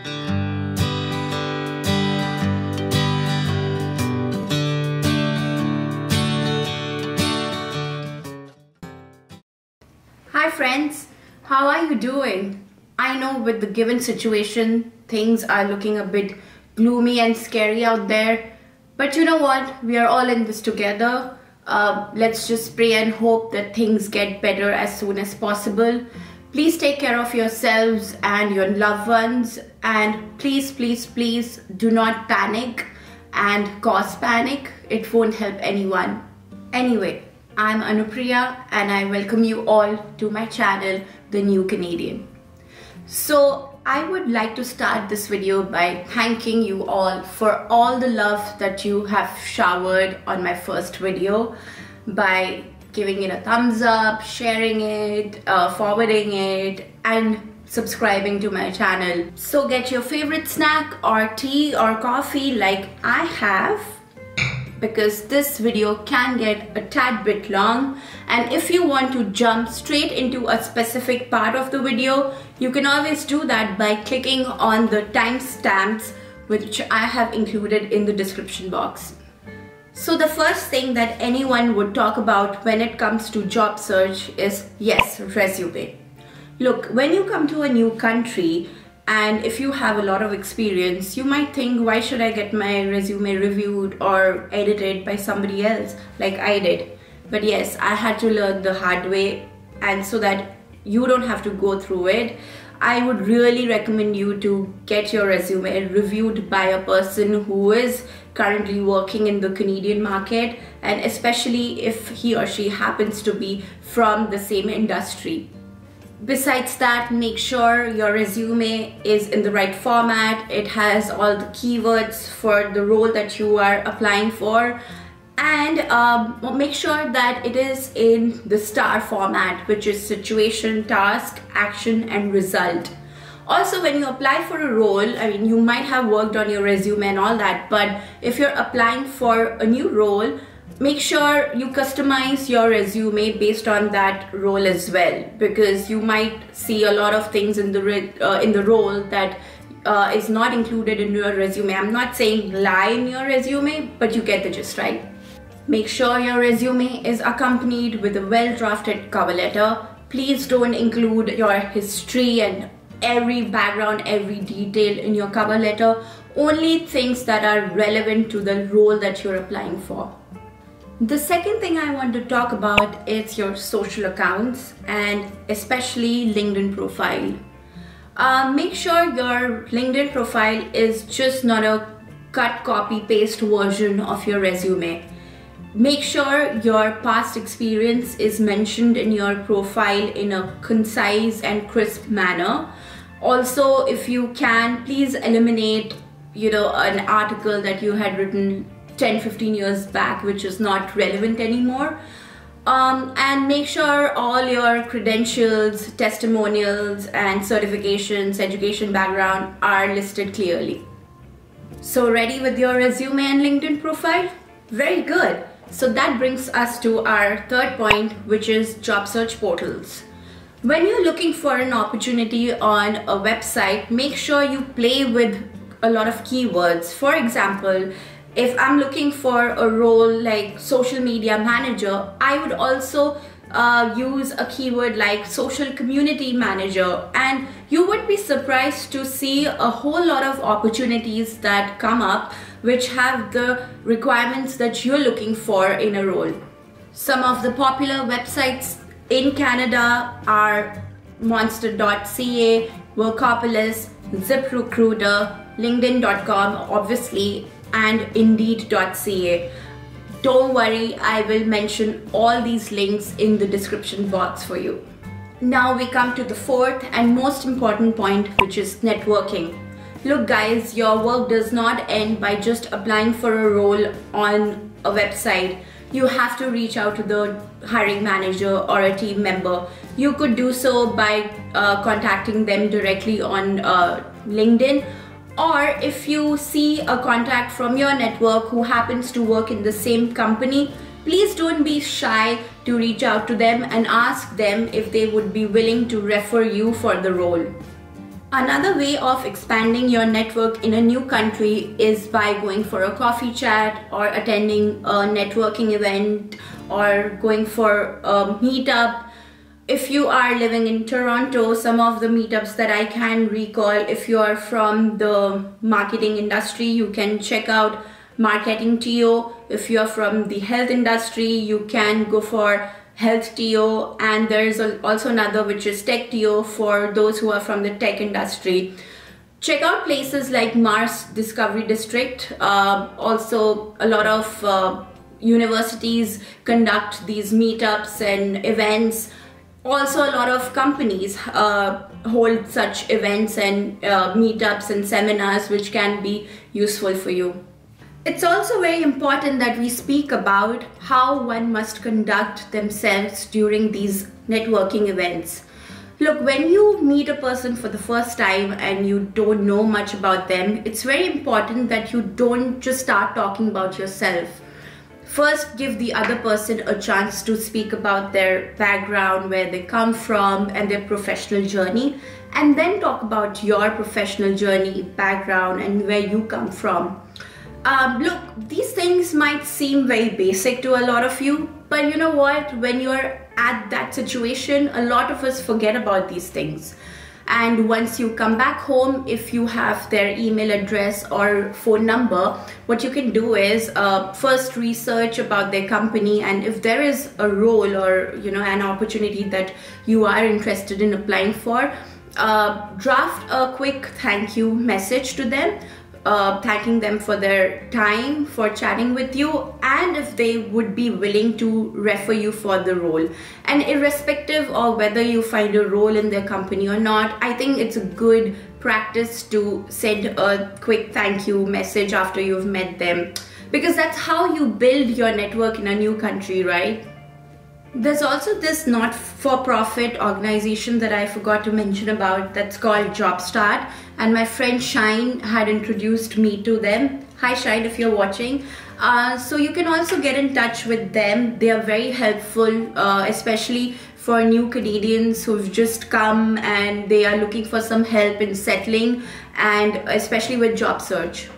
Hi friends, how are you doing? I know with the given situation, things are looking a bit gloomy and scary out there. But you know what? We are all in this together. Let's just pray and hope that things get better as soon as possible. Please take care of yourselves and your loved ones. And please, please, please do not panic and cause panic. It won't help anyone. Anyway, I'm Anupriya and I welcome you all to my channel, The New Canadian. So I would like to start this video by thanking you all for all the love that you have showered on my first video by giving it a thumbs up, sharing it, forwarding it, and subscribing to my channel. So get your favorite snack or tea or coffee like I have, because this video can get a tad bit long, and if you want to jump straight into a specific part of the video, you can always do that by clicking on the timestamps which I have included in the description box. So the first thing that anyone would talk about when it comes to job search is, yes, resume. Look, when you come to a new country, and if you have a lot of experience, you might think, why should I get my resume reviewed or edited by somebody else like I did? But yes, I had to learn the hard way, and so that you don't have to go through it, I would really recommend you to get your resume reviewed by a person who is currently working in the Canadian market, and especially if he or she happens to be from the same industry. Besides that, make sure your resume is in the right format. It has all the keywords for the role that you are applying for, and make sure that it is in the STAR format, which is situation, task, action, and result. Also, when you apply for a role, I mean, you might have worked on your resume and all that, but if you're applying for a new role, make sure you customize your resume based on that role as well, because you might see a lot of things in the role that is not included in your resume. I'm not saying lie in your resume, but you get the gist, right? Make sure your resume is accompanied with a well-drafted cover letter. Please don't include your history and every background, every detail in your cover letter. Only things that are relevant to the role that you're applying for. The second thing I want to talk about is your social accounts, and especially LinkedIn profile. Make sure your LinkedIn profile is just not a cut, copy, paste version of your resume. Make sure your past experience is mentioned in your profile in a concise and crisp manner. Also, if you can, please eliminate, an article that you had written 10-15 years back which is not relevant anymore, and make sure all your credentials, testimonials, and certifications, education background are listed clearly. So ready with your resume and LinkedIn profile? Very good. So that brings us to our third point, which is job search portals. When you're looking for an opportunity on a website, make sure you play with a lot of keywords. For example, if I'm looking for a role like social media manager, I would also use a keyword like social community manager, and you would be surprised to see a whole lot of opportunities that come up which have the requirements that you're looking for in a role. Some of the popular websites in Canada are monster.ca, Workopolis, ZipRecruiter, LinkedIn.com, obviously, and Indeed.ca. Don't worry, I will mention all these links in the description box for you. Now we come to the fourth and most important point, which is networking. Look guys, your work does not end by just applying for a role on a website. You have to reach out to the hiring manager or a team member. You could do so by contacting them directly on LinkedIn, or if you see a contact from your network who happens to work in the same company, please don't be shy to reach out to them and ask them if they would be willing to refer you for the role. Another way of expanding your network in a new country is by going for a coffee chat or attending a networking event or going for a meetup. If you are living in Toronto, some of the meetups that I can recall, if you are from the marketing industry, you can check out Marketing TO. If you are from the health industry, you can go for Health TO, and there is also another which is Tech TO for those who are from the tech industry. Check out places like Mars Discovery District. Also, a lot of universities conduct these meetups and events. Also, a lot of companies hold such events and meetups and seminars which can be useful for you. It's also very important that we speak about how one must conduct themselves during these networking events. Look, when you meet a person for the first time and you don't know much about them, it's very important that you don't just start talking about yourself. First, give the other person a chance to speak about their background, where they come from, and their professional journey, and then talk about your professional journey, background, and where you come from. Look, these things might seem very basic to a lot of you, but you know what? When you're at that situation, a lot of us forget about these things. And once you come back home, if you have their email address or phone number, what you can do is first research about their company, and if there is a role or an opportunity that you are interested in applying for, draft a quick thank you message to them. Thanking them for their time, for chatting with you, and if they would be willing to refer you for the role. And irrespective of whether you find a role in their company or not, I think it's a good practice to send a quick thank you message after you've met them, because that's how you build your network in a new country, right? There's also this not-for-profit organization that I forgot to mention about that's called Jobstart, and my friend Shine had introduced me to them. Hi Shine, if you're watching. So you can also get in touch with them. They are very helpful, especially for new Canadians who've just come and they are looking for some help in settling, and especially with job search.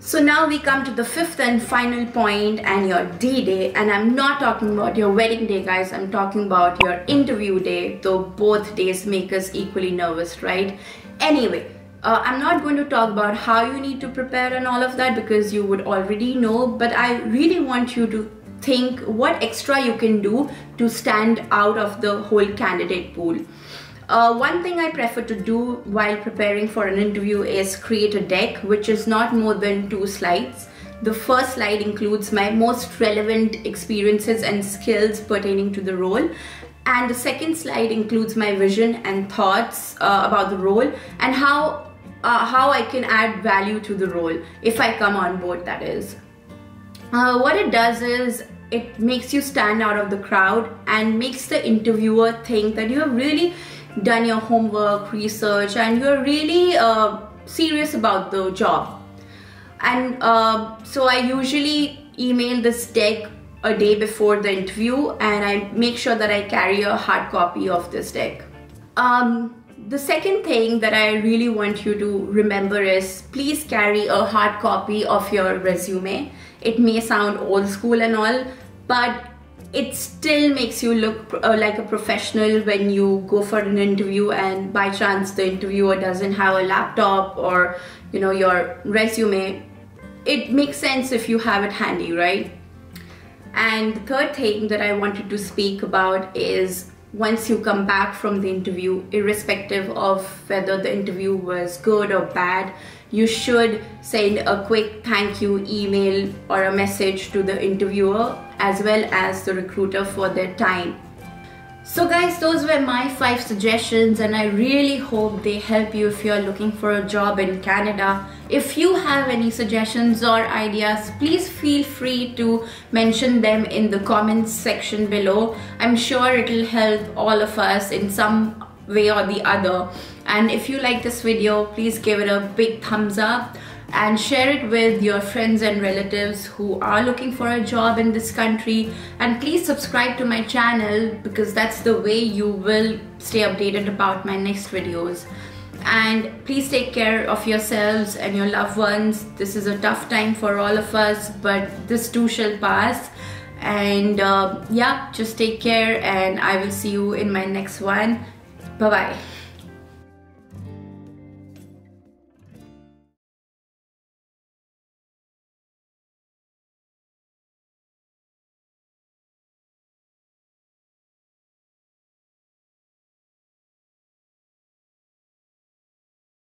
So now we come to the fifth and final point, and your D-Day. And I'm not talking about your wedding day, guys. I'm talking about your interview day, though both days make us equally nervous, right? Anyway, I'm not going to talk about how you need to prepare and all of that, because you would already know, but I really want you to think what extra you can do to stand out of the whole candidate pool. One thing I prefer to do while preparing for an interview is create a deck which is not more than 2 slides. The first slide includes my most relevant experiences and skills pertaining to the role, and the second slide includes my vision and thoughts about the role and how I can add value to the role if I come on board, that is. What it does is it makes you stand out of the crowd and makes the interviewer think that you have really done your homework, research, and you're really serious about the job. And so I usually email this deck a day before the interview, and I make sure that I carry a hard copy of this deck. The second thing that I really want you to remember is please carry a hard copy of your resume. It may sound old school and all, but it still makes you look like a professional when you go for an interview and by chance the interviewer doesn't have a laptop or your resume. It makes sense if you have it handy, right? And the third thing that I wanted to speak about is once you come back from the interview, irrespective of whether the interview was good or bad, you should send a quick thank you email or a message to the interviewer as well as the recruiter for their time. So guys, those were my 5 suggestions, and I really hope they help you if you're looking for a job in Canada. If you have any suggestions or ideas, please feel free to mention them in the comments section below. I'm sure it'll help all of us in some way or the other. And if you like this video, please give it a big thumbs up and share it with your friends and relatives who are looking for a job in this country. And please subscribe to my channel, because that's the way you will stay updated about my next videos. and please take care of yourselves and your loved ones. This is a tough time for all of us, but this too shall pass. And yeah, just take care, and I will see you in my next one. Bye bye.